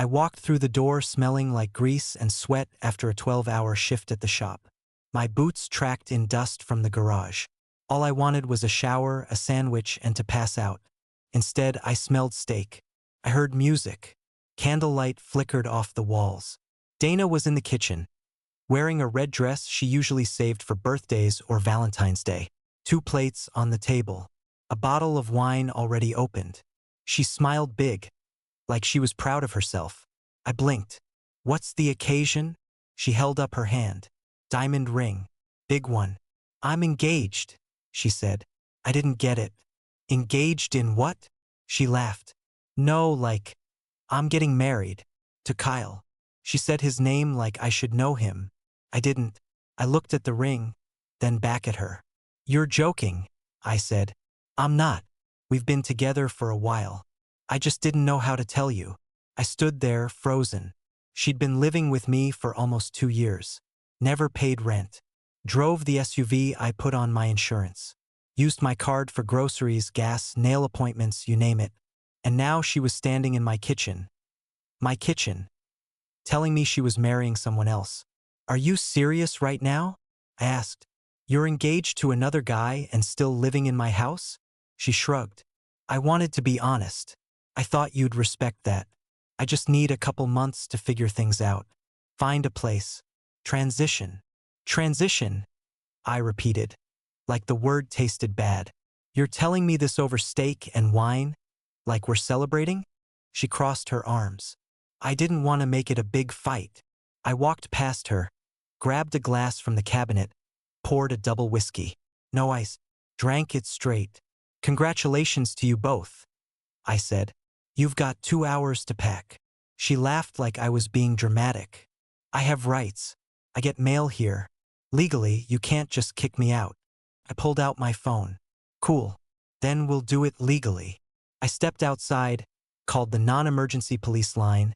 I walked through the door smelling like grease and sweat after a 12-hour shift at the shop. My boots tracked in dust from the garage. All I wanted was a shower, a sandwich, and to pass out. Instead, I smelled steak. I heard music. Candlelight flickered off the walls. Dana was in the kitchen, wearing a red dress she usually saved for birthdays or Valentine's Day. 2 plates on the table. A bottle of wine already opened. She smiled big, like she was proud of herself. I blinked. "What's the occasion?" She held up her hand. "Diamond ring. Big one." "I'm engaged," she said. I didn't get it. "Engaged in what?" She laughed. "No, like, I'm getting married. To Kyle." She said his name like I should know him. I didn't. I looked at the ring, then back at her. "You're joking," I said. "I'm not. We've been together for a while. I just didn't know how to tell you." I stood there, frozen. She'd been living with me for almost 2 years. Never paid rent. Drove the SUV I put on my insurance. Used my card for groceries, gas, nail appointments, you name it. And now she was standing in my kitchen. My kitchen. Telling me she was marrying someone else. "Are you serious right now?" I asked. "You're engaged to another guy and still living in my house?" She shrugged. "I wanted to be honest. I thought you'd respect that. I just need a couple months to figure things out. Find a place. Transition." "Transition," I repeated, like the word tasted bad. "You're telling me this over steak and wine? Like we're celebrating?" She crossed her arms. I didn't want to make it a big fight. I walked past her, grabbed a glass from the cabinet, poured a double whiskey. No ice. Drank it straight. "Congratulations to you both," I said. "You've got 2 hours to pack." She laughed like I was being dramatic. "I have rights. I get mail here. Legally, you can't just kick me out." I pulled out my phone. "Cool. Then we'll do it legally." I stepped outside, called the non-emergency police line,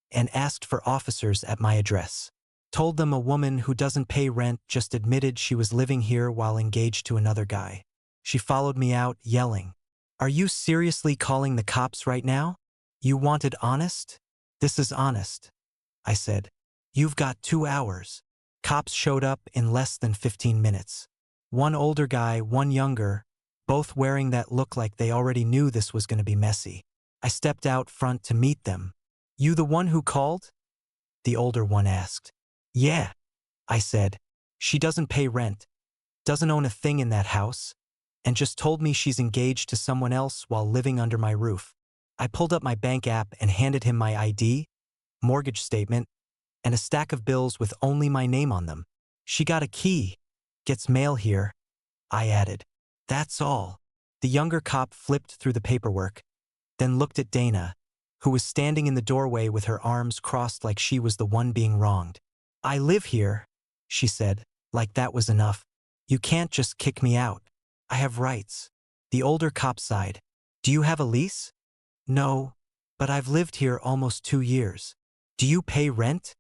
and asked for officers at my address. Told them a woman who doesn't pay rent just admitted she was living here while engaged to another guy. She followed me out, yelling, "Are you seriously calling the cops right now? You wanted honest?" "This is honest," I said. "You've got 2 hours." Cops showed up in less than 15 minutes. One older guy, one younger, both wearing that look like they already knew this was going to be messy. I stepped out front to meet them. "You the one who called?" the older one asked. "Yeah," I said. "She doesn't pay rent, doesn't own a thing in that house, and just told me she's engaged to someone else while living under my roof." I pulled up my bank app and handed him my ID, mortgage statement, and a stack of bills with only my name on them. "She got a key. Gets mail here," I added. "That's all." The younger cop flipped through the paperwork, then looked at Dana, who was standing in the doorway with her arms crossed like she was the one being wronged. "I live here," she said, like that was enough. "You can't just kick me out. I have rights." The older cop sighed. "Do you have a lease?" "No, but I've lived here almost 2 years." "Do you pay rent?"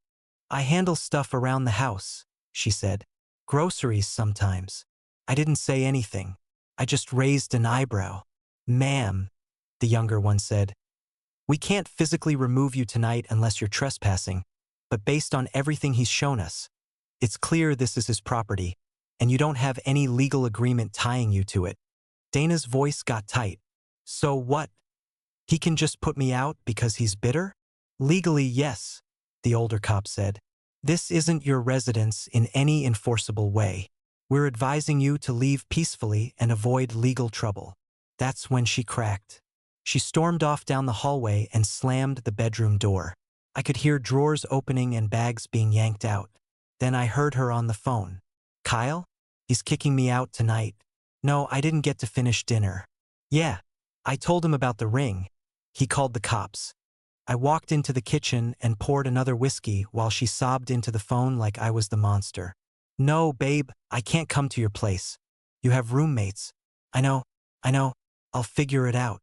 "I handle stuff around the house," she said. "Groceries sometimes." I didn't say anything. I just raised an eyebrow. "Ma'am," the younger one said, "we can't physically remove you tonight unless you're trespassing, but based on everything he's shown us, it's clear this is his property, and you don't have any legal agreement tying you to it." Dana's voice got tight. "So what? He can just put me out because he's bitter?" "Legally, yes," the older cop said. "This isn't your residence in any enforceable way. We're advising you to leave peacefully and avoid legal trouble." That's when she cracked. She stormed off down the hallway and slammed the bedroom door. I could hear drawers opening and bags being yanked out. Then I heard her on the phone. "Kyle? He's kicking me out tonight." "No, I didn't get to finish dinner." "Yeah. I told him about the ring. He called the cops." I walked into the kitchen and poured another whiskey while she sobbed into the phone like I was the monster. "No, babe, I can't come to your place. You have roommates." I know. I'll figure it out."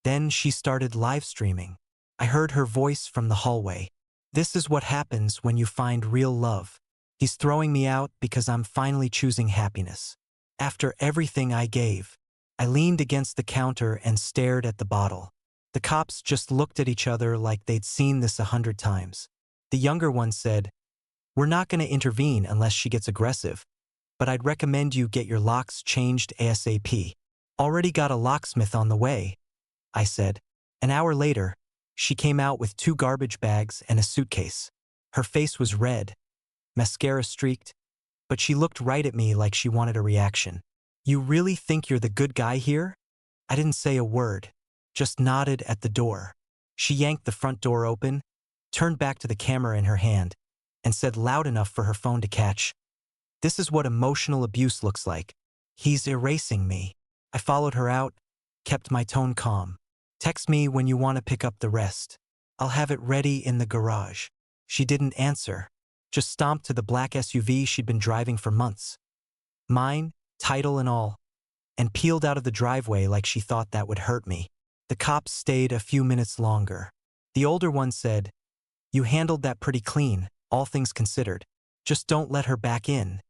Then she started live streaming. I heard her voice from the hallway. "This is what happens when you find real love. He's throwing me out because I'm finally choosing happiness. After everything I gave." I leaned against the counter and stared at the bottle. The cops just looked at each other like they'd seen this 100 times. The younger one said, "We're not going to intervene unless she gets aggressive, but I'd recommend you get your locks changed ASAP." "Already got a locksmith on the way," I said. An hour later, she came out with 2 garbage bags and a suitcase. Her face was red, mascara streaked, but she looked right at me like she wanted a reaction. "You really think you're the good guy here?" I didn't say a word, just nodded at the door. She yanked the front door open, turned back to the camera in her hand, and said loud enough for her phone to catch, "This is what emotional abuse looks like. He's erasing me." I followed her out, kept my tone calm. "Text me when you want to pick up the rest. I'll have it ready in the garage." She didn't answer, just stomped to the black SUV she'd been driving for months. Mine, title and all, and peeled out of the driveway like she thought that would hurt me. The cops stayed a few minutes longer. The older one said, "You handled that pretty clean, all things considered. Just don't let her back in,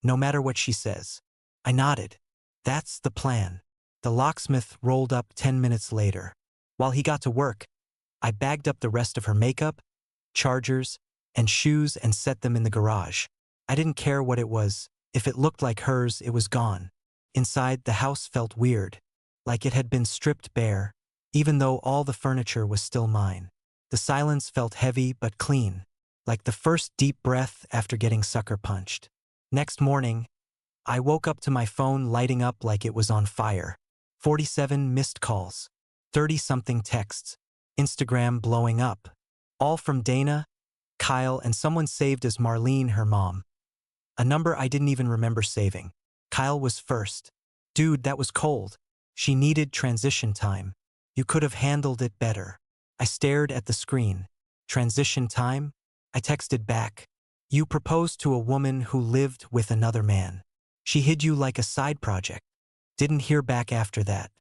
no matter what she says." I nodded. "That's the plan." The locksmith rolled up 10 minutes later. While he got to work, I bagged up the rest of her makeup, chargers, and shoes and set them in the garage. I didn't care what it was. If it looked like hers, it was gone. Inside, the house felt weird, like it had been stripped bare, even though all the furniture was still mine. The silence felt heavy but clean, like the first deep breath after getting sucker punched. Next morning, I woke up to my phone lighting up like it was on fire. 47 missed calls, 30-something texts, Instagram blowing up. All from Dana, Kyle, and someone saved as Marlene, her mom. A number I didn't even remember saving. Kyle was first. "Dude, that was cold. She needed transition time. You could have handled it better." I stared at the screen. "Transition time?" I texted back. "You proposed to a woman who lived with another man. She hid you like a side project." Didn't hear back after that.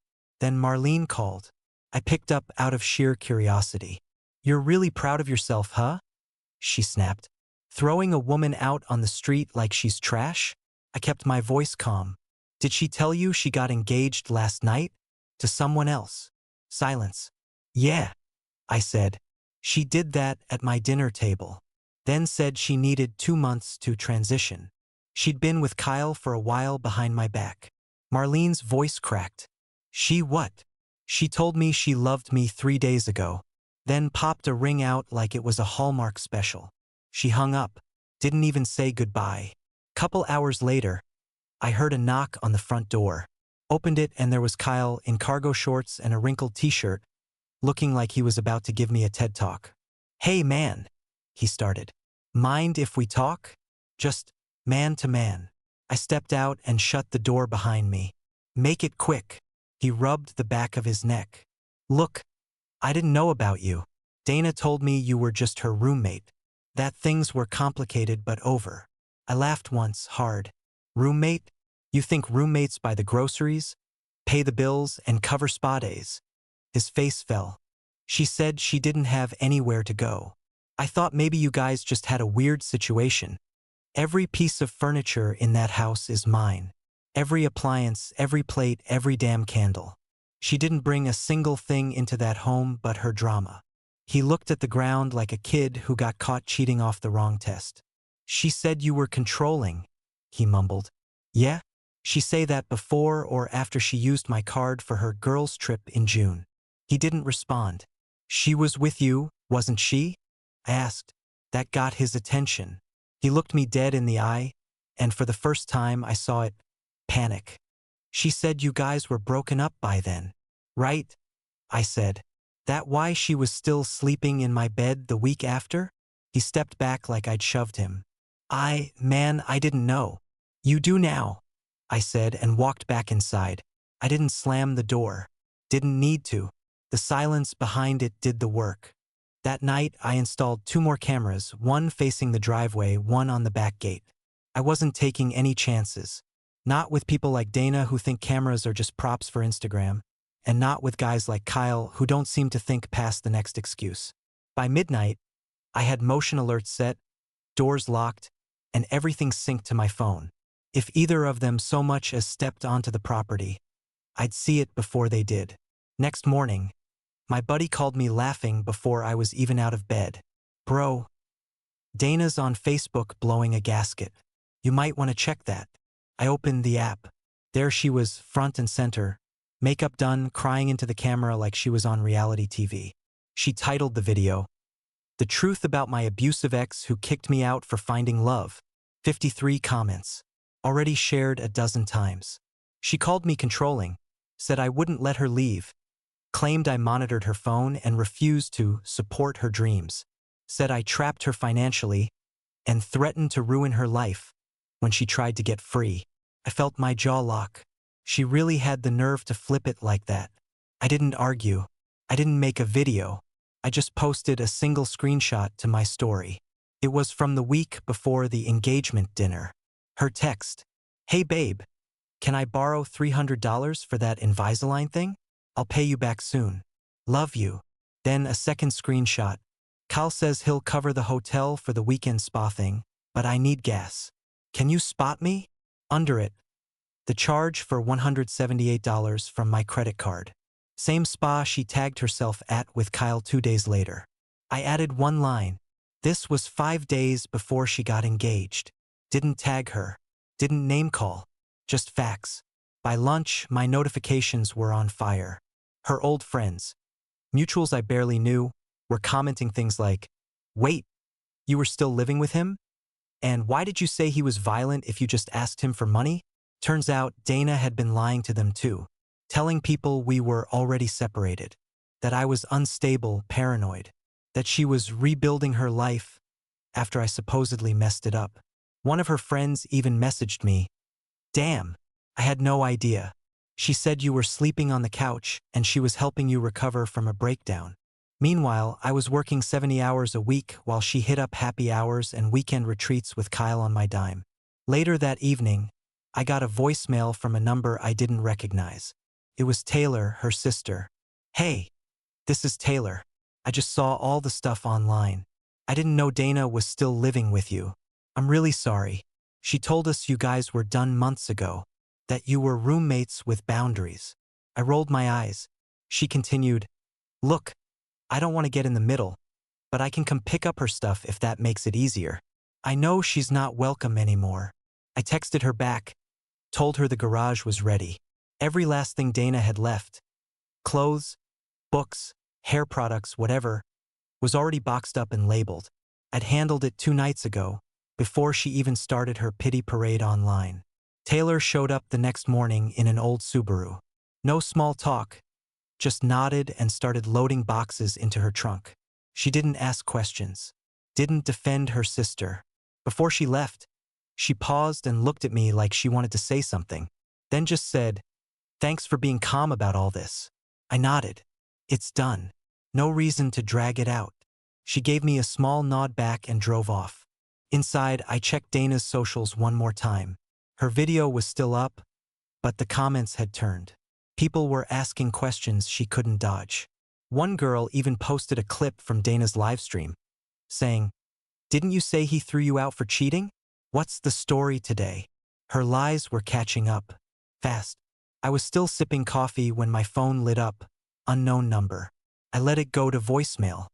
Then Marlene called. I picked up out of sheer curiosity. "You're really proud of yourself, huh?" she snapped. "Throwing a woman out on the street like she's trash?" I kept my voice calm. "Did she tell you she got engaged last night? To someone else?" Silence. "Yeah," I said. "She did that at my dinner table. Then said she needed 2 months to transition. She'd been with Kyle for a while behind my back." Marlene's voice cracked. "She what?" "She told me she loved me 3 days ago, then popped a ring out like it was a Hallmark special. She hung up, didn't even say goodbye." Couple hours later, I heard a knock on the front door. Opened it and there was Kyle in cargo shorts and a wrinkled t-shirt, looking like he was about to give me a TED Talk. "Hey man," he started. "Mind if we talk? Just man to man." I stepped out and shut the door behind me. "Make it quick." He rubbed the back of his neck. "Look, I didn't know about you. Dana told me you were just her roommate. That things were complicated but over." I laughed once, hard. "Roommate? You think roommates buy the groceries, pay the bills, and cover spa days?" His face fell. "She said she didn't have anywhere to go. I thought maybe you guys just had a weird situation. Every piece of furniture in that house is mine. Every appliance, every plate, every damn candle. She didn't bring a single thing into that home but her drama." He looked at the ground like a kid who got caught cheating off the wrong test. "She said you were controlling," he mumbled. "Yeah? She say that before or after she used my card for her girls' trip in June?" He didn't respond. "She was with you, wasn't she?" I asked. That got his attention. He looked me dead in the eye, and for the first time I saw it. Panic. "She said you guys were broken up by then, right?" I said. "That why she was still sleeping in my bed the week after?" He stepped back like I'd shoved him. Man, I didn't know." "You do now," I said and walked back inside. I didn't slam the door. Didn't need to. The silence behind it did the work. That night, I installed 2 more cameras, one facing the driveway, one on the back gate. I wasn't taking any chances. Not with people like Dana who think cameras are just props for Instagram, and not with guys like Kyle who don't seem to think past the next excuse. By midnight, I had motion alerts set, doors locked, and everything synced to my phone. If either of them so much as stepped onto the property, I'd see it before they did. Next morning, My buddy called me laughing before I was even out of bed. Bro, Dana's on Facebook blowing a gasket. You might want to check that. I opened the app. There she was, front and center, makeup done, crying into the camera like she was on reality TV. She titled the video, "The Truth About My Abusive Ex Who Kicked Me Out for Finding Love." 53 comments. Already shared a dozen times. She called me controlling, said I wouldn't let her leave, claimed I monitored her phone and refused to support her dreams, said I trapped her financially, and threatened to ruin her life when she tried to get free. I felt my jaw lock. She really had the nerve to flip it like that. I didn't argue. I didn't make a video. I just posted a single screenshot to my story. It was from the week before the engagement dinner. Her text, "Hey babe, can I borrow $300 for that Invisalign thing? I'll pay you back soon. Love you." Then a second screenshot. "Kyle says he'll cover the hotel for the weekend spa thing, but I need gas. Can you spot me?" Under it, the charge for $178 from my credit card. Same spa she tagged herself at with Kyle 2 days later. I added one line. This was 5 days before she got engaged. Didn't tag her. Didn't name call. Just facts. By lunch, my notifications were on fire. Her old friends, mutuals I barely knew, were commenting things like, "Wait, you were still living with him? And why did you say he was violent if you just asked him for money?" Turns out Dana had been lying to them too, telling people we were already separated, that I was unstable, paranoid, that she was rebuilding her life after I supposedly messed it up. One of her friends even messaged me, "Damn, I had no idea. She said you were sleeping on the couch and she was helping you recover from a breakdown." Meanwhile, I was working 70 hours a week while she hit up happy hours and weekend retreats with Kyle on my dime. Later that evening, I got a voicemail from a number I didn't recognize. It was Taylor, her sister. "Hey, this is Taylor. I just saw all the stuff online. I didn't know Dana was still living with you. I'm really sorry. She told us you guys were done months ago, that you were roommates with boundaries." I rolled my eyes. She continued, "Look, I don't want to get in the middle, but I can come pick up her stuff if that makes it easier. I know she's not welcome anymore." I texted her back, told her the garage was ready. Every last thing Dana had left, clothes, books, hair products, whatever, was already boxed up and labeled. I'd handled it 2 nights ago, before she even started her pity parade online. Taylor showed up the next morning in an old Subaru. No small talk, just nodded and started loading boxes into her trunk. She didn't ask questions, didn't defend her sister. Before she left, she paused and looked at me like she wanted to say something, then just said, "Thanks for being calm about all this." I nodded. It's done. No reason to drag it out. She gave me a small nod back and drove off. Inside, I checked Dana's socials one more time. Her video was still up, but the comments had turned. People were asking questions she couldn't dodge. One girl even posted a clip from Dana's livestream, saying, "Didn't you say he threw you out for cheating? What's the story today?" Her lies were catching up, fast. I was still sipping coffee when my phone lit up, unknown number. I let it go to voicemail.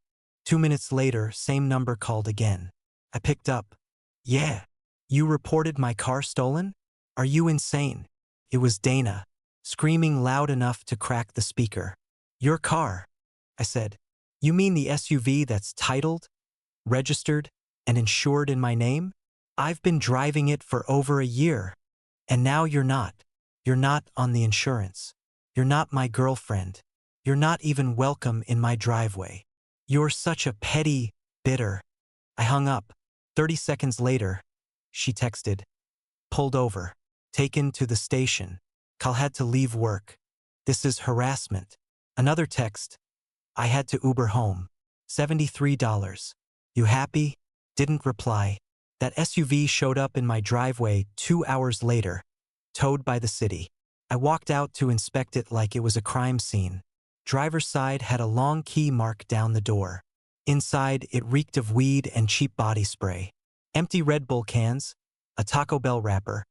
2 minutes later, same number called again. I picked up. "Yeah, you reported my car stolen? Are you insane?" It was Dana, screaming loud enough to crack the speaker. "Your car," I said. "You mean the SUV that's titled, registered, and insured in my name? I've been driving it for over a year. And now you're not. You're not on the insurance. You're not my girlfriend. You're not even welcome in my driveway. You're such a petty, bitter." I hung up. 30 seconds later, she texted, "Pulled over. Taken to the station. Kyle had to leave work. This is harassment." Another text, "I had to Uber home. $73. You happy?" Didn't reply. That SUV showed up in my driveway 2 hours later, towed by the city. I walked out to inspect it like it was a crime scene. Driver's side had a long key mark down the door. Inside, it reeked of weed and cheap body spray. Empty Red Bull cans, a Taco Bell wrapper,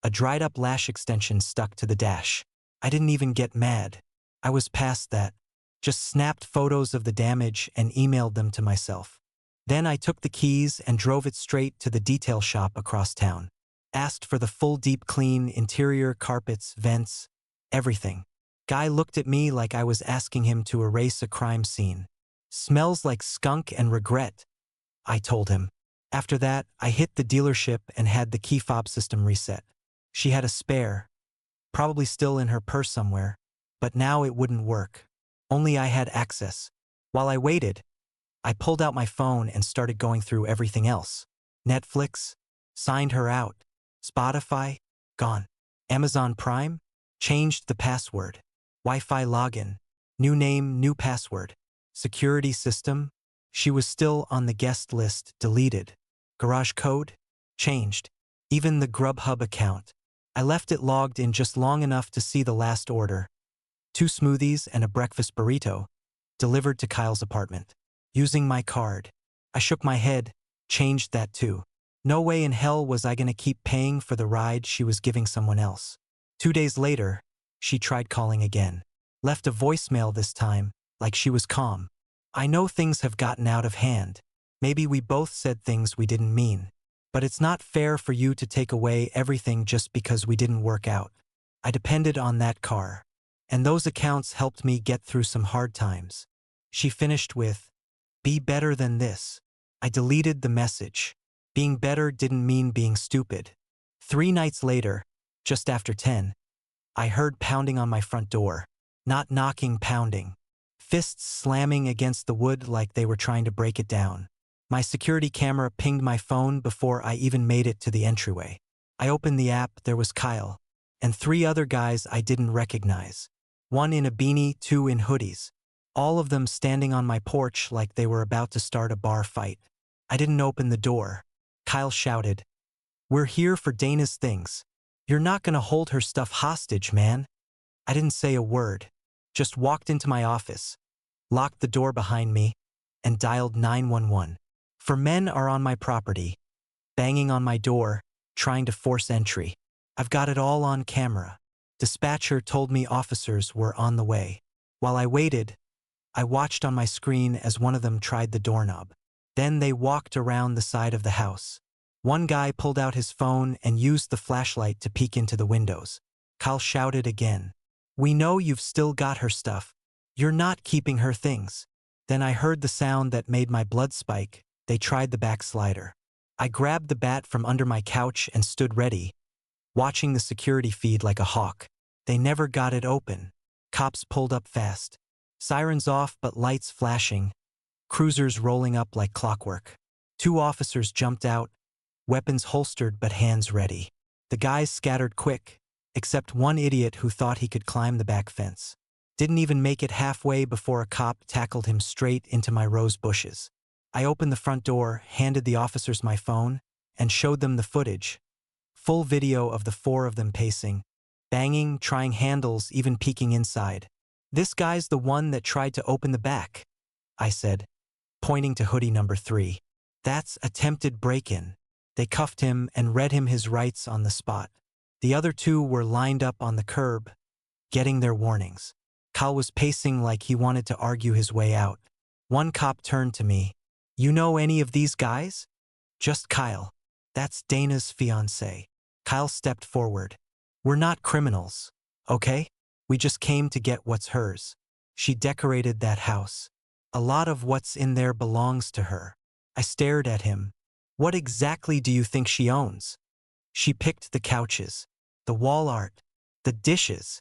a dried-up lash extension stuck to the dash. I didn't even get mad. I was past that. Just snapped photos of the damage and emailed them to myself. Then I took the keys and drove it straight to the detail shop across town. Asked for the full deep clean, interior, carpets, vents, everything. Guy looked at me like I was asking him to erase a crime scene. Smells like skunk and regret, I told him. After that, I hit the dealership and had the key fob system reset. She had a spare, probably still in her purse somewhere, but now it wouldn't work. Only I had access. While I waited, I pulled out my phone and started going through everything else. Netflix, signed her out. Spotify, gone. Amazon Prime, changed the password. Wi-Fi login, new name, new password. Security system, she was still on the guest list, deleted. Garage code, changed. Even the Grubhub account. I left it logged in just long enough to see the last order. 2 smoothies and a breakfast burrito, delivered to Kyle's apartment. Using my card. I shook my head, changed that too. No way in hell was I gonna keep paying for the ride she was giving someone else. 2 days later, she tried calling again. Left a voicemail this time, like she was calm. I know things have gotten out of hand. Maybe we both said things we didn't mean. But it's not fair for you to take away everything just because we didn't work out. I depended on that car. And those accounts helped me get through some hard times. She finished with, "Be better than this." I deleted the message. Being better didn't mean being stupid. 3 nights later, just after 10, I heard pounding on my front door. Not knocking, pounding. Fists slamming against the wood like they were trying to break it down. My security camera pinged my phone before I even made it to the entryway. I opened the app, there was Kyle. And 3 other guys I didn't recognize. 1 in a beanie, 2 in hoodies. All of them standing on my porch like they were about to start a bar fight. I didn't open the door. Kyle shouted, "We're here for Dana's things. You're not gonna hold her stuff hostage, man." I didn't say a word. Just walked into my office, locked the door behind me, and dialed 911. 4 men are on my property, banging on my door, trying to force entry. I've got it all on camera. Dispatcher told me officers were on the way. While I waited, I watched on my screen as one of them tried the doorknob. Then they walked around the side of the house. One guy pulled out his phone and used the flashlight to peek into the windows. Kyle shouted again, "We know you've still got her stuff. You're not keeping her things." Then I heard the sound that made my blood spike. They tried the back slider. I grabbed the bat from under my couch and stood ready, watching the security feed like a hawk. They never got it open. Cops pulled up fast. Sirens off but lights flashing. Cruisers rolling up like clockwork. 2 officers jumped out, weapons holstered but hands ready. The guys scattered quick, except one idiot who thought he could climb the back fence. Didn't even make it halfway before a cop tackled him straight into my rose bushes. I opened the front door, handed the officers my phone, and showed them the footage. Full video of the 4 of them pacing, banging, trying handles, even peeking inside. "This guy's the one that tried to open the back," I said, pointing to hoodie number 3. "That's attempted break-in." They cuffed him and read him his rights on the spot. The other 2 were lined up on the curb, getting their warnings. Kyle was pacing like he wanted to argue his way out. One cop turned to me. "You know any of these guys?" "Just Kyle. That's Dana's fiancé." Kyle stepped forward. "We're not criminals, okay? We just came to get what's hers. She decorated that house. A lot of what's in there belongs to her." I stared at him. "What exactly do you think she owns?" "She picked the couches, the wall art, the dishes."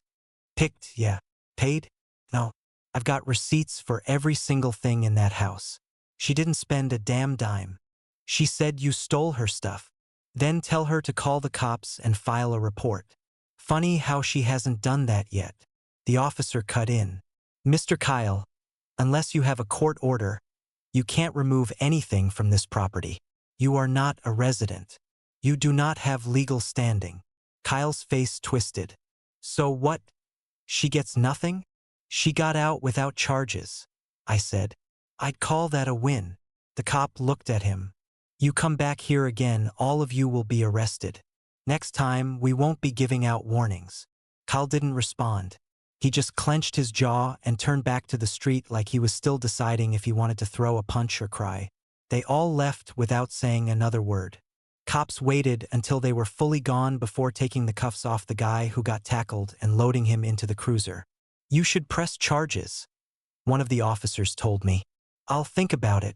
"Picked, yeah. Paid? No. I've got receipts for every single thing in that house. She didn't spend a damn dime. She said you stole her stuff. Then tell her to call the cops and file a report. Funny how she hasn't done that yet." The officer cut in. "Mr. Kyle, unless you have a court order, you can't remove anything from this property. You are not a resident. You do not have legal standing." Kyle's face twisted. "So what? She gets nothing?" "She got out without charges," I said. "I'd call that a win." The cop looked at him. "You come back here again, all of you will be arrested. Next time, we won't be giving out warnings." Kyle didn't respond. He just clenched his jaw and turned back to the street like he was still deciding if he wanted to throw a punch or cry. They all left without saying another word. Cops waited until they were fully gone before taking the cuffs off the guy who got tackled and loading him into the cruiser. "You should press charges," one of the officers told me. "I'll think about it,"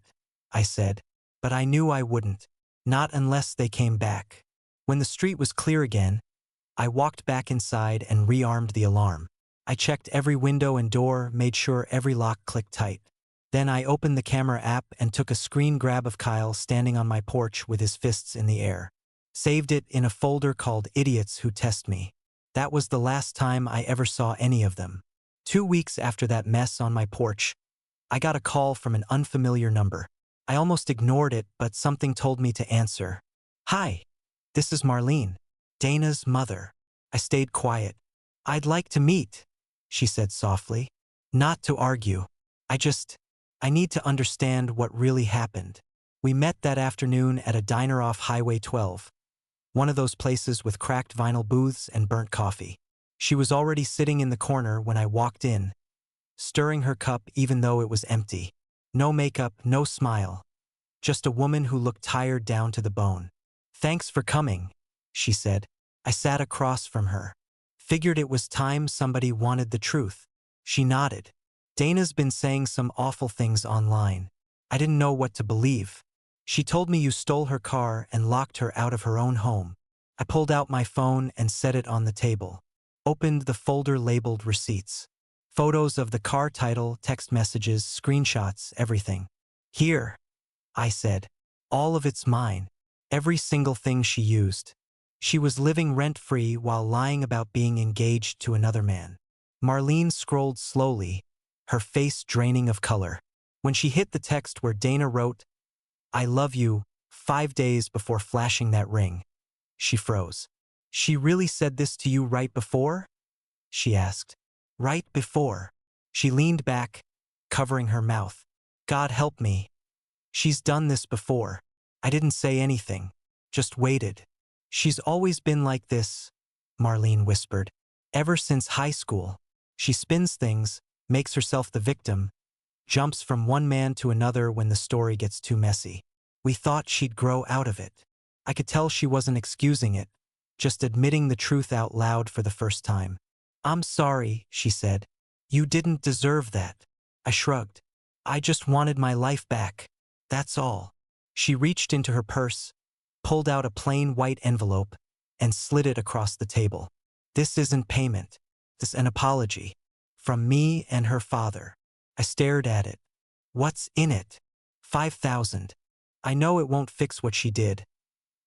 I said, but I knew I wouldn't. Not unless they came back. When the street was clear again, I walked back inside and rearmed the alarm. I checked every window and door, made sure every lock clicked tight. Then I opened the camera app and took a screen grab of Kyle standing on my porch with his fists in the air. Saved it in a folder called Idiots Who Test Me. That was the last time I ever saw any of them. 2 weeks after that mess on my porch, I got a call from an unfamiliar number. I almost ignored it, but something told me to answer. "Hi, this is Marlene, Dana's mother." I stayed quiet. "I'd like to meet," she said softly. "Not to argue. I need to understand what really happened." We met that afternoon at a diner off Highway 12, one of those places with cracked vinyl booths and burnt coffee. She was already sitting in the corner when I walked in, stirring her cup even though it was empty. No makeup, no smile. Just a woman who looked tired down to the bone. "Thanks for coming," she said. I sat across from her. Figured it was time somebody wanted the truth. She nodded. "Dana's been saying some awful things online." I didn't know what to believe. "She told me you stole her car and locked her out of her own home." I pulled out my phone and set it on the table. Opened the folder labeled Receipts. Photos of the car, title, text messages, screenshots, everything. "Here," I said. "All of it's mine. Every single thing she used." She was living rent-free while lying about being engaged to another man. Marlene scrolled slowly, her face draining of color. When she hit the text where Dana wrote, "I love you," 5 days before flashing that ring, she froze. "She really said this to you right before?" she asked. "Right before." She leaned back, covering her mouth. "God help me. She's done this before." I didn't say anything, just waited. "She's always been like this," Marlene whispered. "Ever since high school. She spins things, makes herself the victim, jumps from one man to another when the story gets too messy. We thought she'd grow out of it." I could tell she wasn't excusing it, just admitting the truth out loud for the first time. "I'm sorry," she said. "You didn't deserve that." I shrugged. "I just wanted my life back. That's all." She reached into her purse, pulled out a plain white envelope, and slid it across the table. "This isn't payment. This is an apology. From me and her father." I stared at it. "What's in it?" $5,000. "I know it won't fix what she did,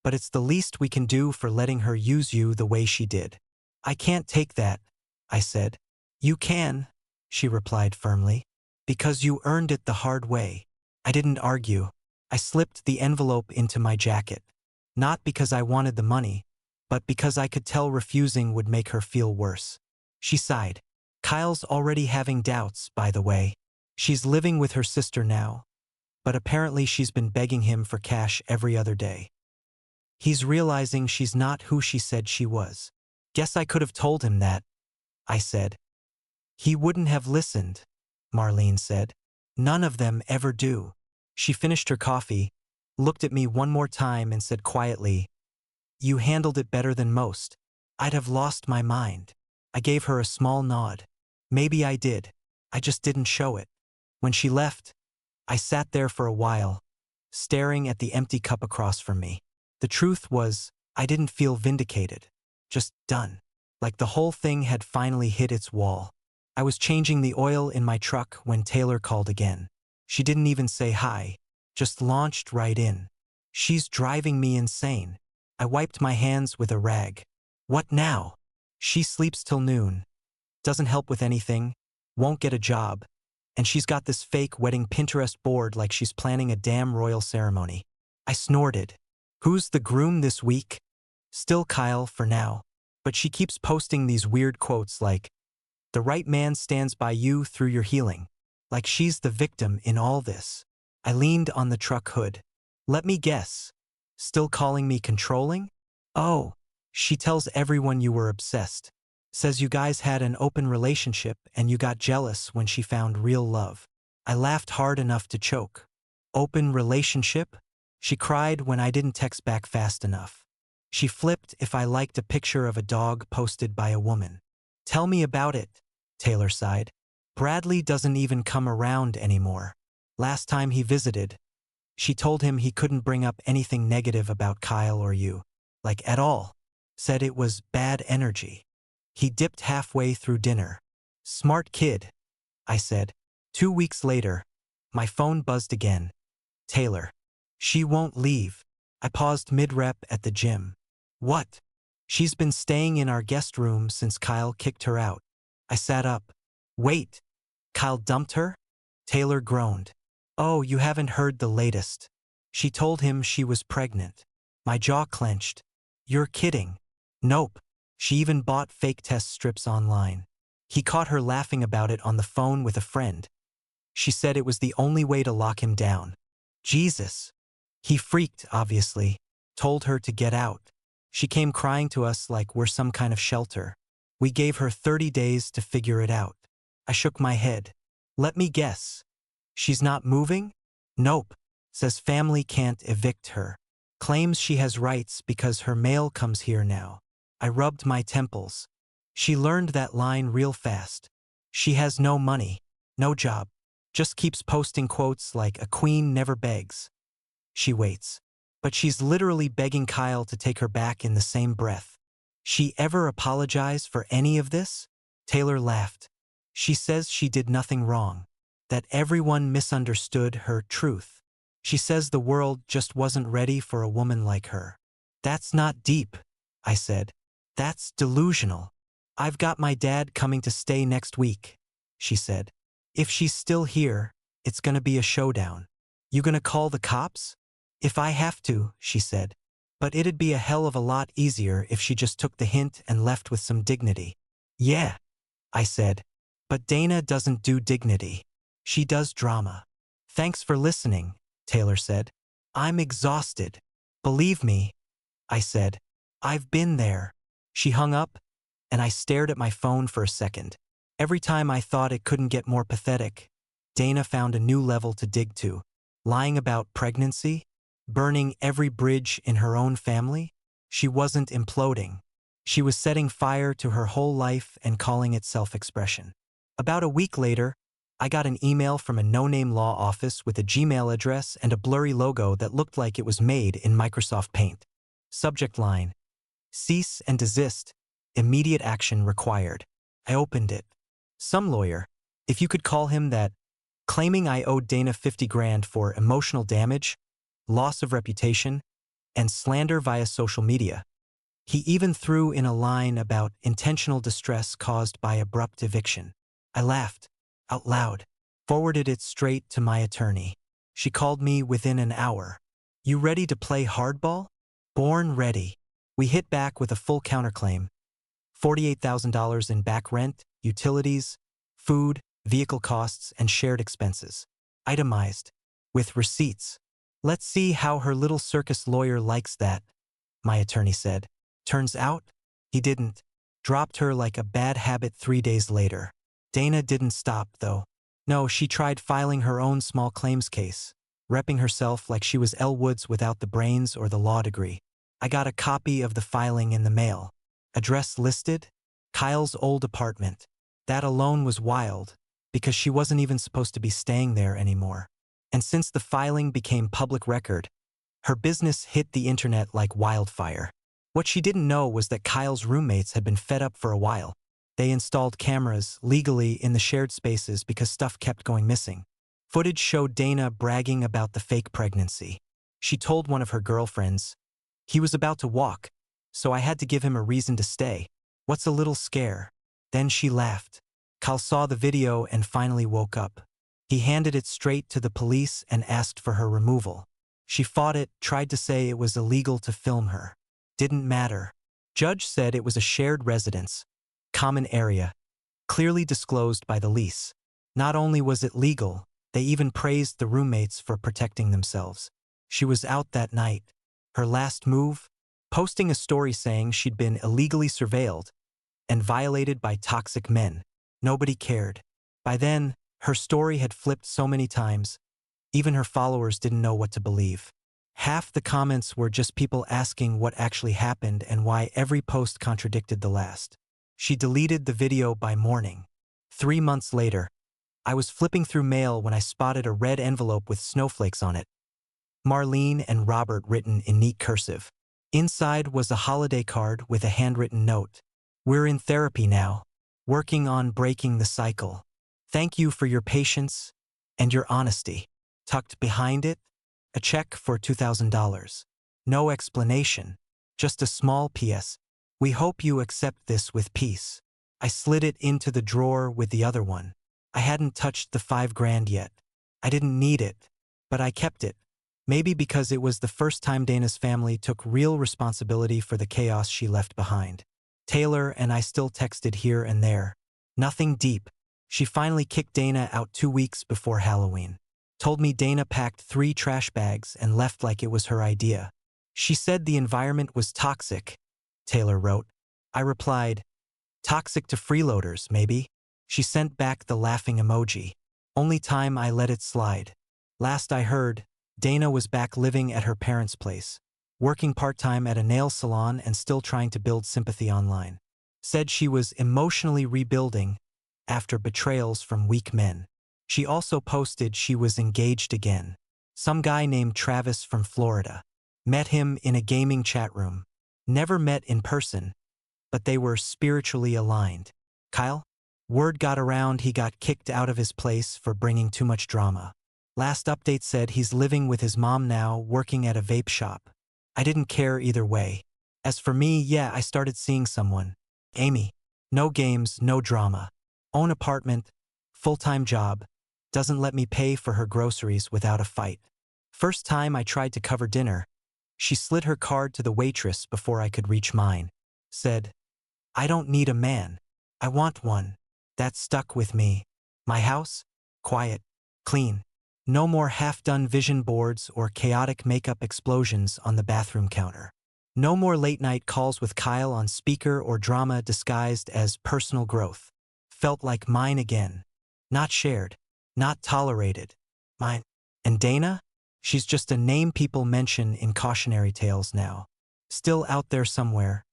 but it's the least we can do for letting her use you the way she did." "I can't take that," I said. "You can," she replied firmly, "because you earned it the hard way." I didn't argue. I slipped the envelope into my jacket. Not because I wanted the money, but because I could tell refusing would make her feel worse. She sighed. "Kyle's already having doubts, by the way. She's living with her sister now, but apparently she's been begging him for cash every other day. He's realizing she's not who she said she was." "Guess I could have told him that," I said. "He wouldn't have listened," Marlene said. "None of them ever do." She finished her coffee, looked at me one more time and said quietly, "You handled it better than most." I'd have lost my mind. I gave her a small nod. Maybe I did. I just didn't show it. When she left, I sat there for a while, staring at the empty cup across from me. The truth was, I didn't feel vindicated. Just done. Like the whole thing had finally hit its wall. I was changing the oil in my truck when Taylor called again. She didn't even say hi, just launched right in. "She's driving me insane." I wiped my hands with a rag. "What now?" "She sleeps till noon. Doesn't help with anything. Won't get a job. And she's got this fake wedding Pinterest board like she's planning a damn royal ceremony." I snorted. "Who's the groom this week?" "Still Kyle for now. But she keeps posting these weird quotes like, 'The right man stands by you through your healing.' Like she's the victim in all this." I leaned on the truck hood. "Let me guess. Still calling me controlling?" "Oh, she tells everyone you were obsessed." Says you guys had an open relationship and you got jealous when she found real love. I laughed hard enough to choke. Open relationship? She cried when I didn't text back fast enough. She flipped if I liked a picture of a dog posted by a woman. Tell me about it, Taylor sighed. Bradley doesn't even come around anymore. Last time he visited, she told him he couldn't bring up anything negative about Kyle or you. Like at all. Said it was bad energy. He dipped halfway through dinner. Smart kid, I said. 2 weeks later, my phone buzzed again. Taylor. She won't leave. I paused mid-rep at the gym. What? She's been staying in our guest room since Kyle kicked her out. I sat up. Wait. Kyle dumped her? Taylor groaned. Oh, you haven't heard the latest. She told him she was pregnant. My jaw clenched. You're kidding. Nope. She even bought fake test strips online. He caught her laughing about it on the phone with a friend. She said it was the only way to lock him down. Jesus. He freaked, obviously. Told her to get out. She came crying to us like we're some kind of shelter. We gave her 30 days to figure it out. I shook my head. Let me guess. She's not moving? Nope. Says family can't evict her. Claims she has rights because her mail comes here now. I rubbed my temples. She learned that line real fast. She has no money, no job. Just keeps posting quotes like a queen never begs. She waits. But she's literally begging Kyle to take her back in the same breath. She ever apologize for any of this? Taylor laughed. She says she did nothing wrong. That everyone misunderstood her truth. She says the world just wasn't ready for a woman like her. That's not deep, I said. That's delusional. I've got my dad coming to stay next week, she said. If she's still here, it's gonna be a showdown. You gonna call the cops? If I have to, she said. But it'd be a hell of a lot easier if she just took the hint and left with some dignity. Yeah, I said. But Dana doesn't do dignity. She does drama. Thanks for listening, Taylor said. I'm exhausted. Believe me, I said. I've been there. She hung up, and I stared at my phone for a second. Every time I thought it couldn't get more pathetic, Dana found a new level to dig to. Lying about pregnancy, burning every bridge in her own family. She wasn't imploding. She was setting fire to her whole life and calling it self-expression. About a week later, I got an email from a no-name law office with a Gmail address and a blurry logo that looked like it was made in Microsoft Paint. Subject line: Cease and desist. Immediate action required. I opened it. Some lawyer, if you could call him that, claiming I owed Dana 50 grand for emotional damage, loss of reputation, and slander via social media. He even threw in a line about intentional distress caused by abrupt eviction. I laughed, out loud, forwarded it straight to my attorney. She called me within an hour. You ready to play hardball? Born ready. We hit back with a full counterclaim. $48,000 in back rent, utilities, food, vehicle costs, and shared expenses. Itemized. With receipts. Let's see how her little circus lawyer likes that, my attorney said. Turns out, he didn't. Dropped her like a bad habit 3 days later. Dana didn't stop, though. No, she tried filing her own small claims case, repping herself like she was Elle Woods without the brains or the law degree. I got a copy of the filing in the mail. Address listed? Kyle's old apartment. That alone was wild, because she wasn't even supposed to be staying there anymore. And since the filing became public record, her business hit the internet like wildfire. What she didn't know was that Kyle's roommates had been fed up for a while. They installed cameras legally in the shared spaces because stuff kept going missing. Footage showed Dana bragging about the fake pregnancy. She told one of her girlfriends, he was about to walk, so I had to give him a reason to stay. What's a little scare? Then she laughed. Kyle saw the video and finally woke up. He handed it straight to the police and asked for her removal. She fought it, tried to say it was illegal to film her. Didn't matter. Judge said it was a shared residence, common area, clearly disclosed by the lease. Not only was it legal, they even praised the roommates for protecting themselves. She was out that night. Her last move? Posting a story saying she'd been illegally surveilled and violated by toxic men. Nobody cared. By then, her story had flipped so many times, even her followers didn't know what to believe. Half the comments were just people asking what actually happened and why every post contradicted the last. She deleted the video by morning. 3 months later, I was flipping through mail when I spotted a red envelope with snowflakes on it. Marlene and Robert written in neat cursive. Inside was a holiday card with a handwritten note. "We're in therapy now, working on breaking the cycle. Thank you for your patience and your honesty." Tucked behind it, a check for $2,000. No explanation, just a small PS. "We hope you accept this with peace." I slid it into the drawer with the other one. I hadn't touched the $5,000 yet. I didn't need it, but I kept it. Maybe because it was the first time Dana's family took real responsibility for the chaos she left behind. Taylor and I still texted here and there. Nothing deep. She finally kicked Dana out 2 weeks before Halloween. Told me Dana packed 3 trash bags and left like it was her idea. She said the environment was toxic, Taylor wrote. I replied, "Toxic to freeloaders, maybe." She sent back the laughing emoji. Only time I let it slide. Last I heard, Dana was back living at her parents' place, working part-time at a nail salon and still trying to build sympathy online. Said she was emotionally rebuilding after betrayals from weak men. She also posted she was engaged again. Some guy named Travis from Florida. Met him in a gaming chat room. Never met in person, but they were spiritually aligned. Kyle? Word got around he got kicked out of his place for bringing too much drama. Last update said he's living with his mom now, working at a vape shop. I didn't care either way. As for me, yeah, I started seeing someone. Amy. No games, no drama. Own apartment, full-time job. Doesn't let me pay for her groceries without a fight. First time I tried to cover dinner, she slid her card to the waitress before I could reach mine. Said, "I don't need a man. I want one." That stuck with me. My house? Quiet. Clean. No more half-done vision boards or chaotic makeup explosions on the bathroom counter. No more late-night calls with Kyle on speaker or drama disguised as personal growth. Felt like mine again. Not shared. Not tolerated. Mine. And Dana? She's just a name people mention in cautionary tales now. Still out there somewhere,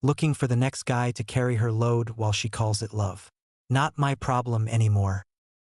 looking for the next guy to carry her load while she calls it love. Not my problem anymore.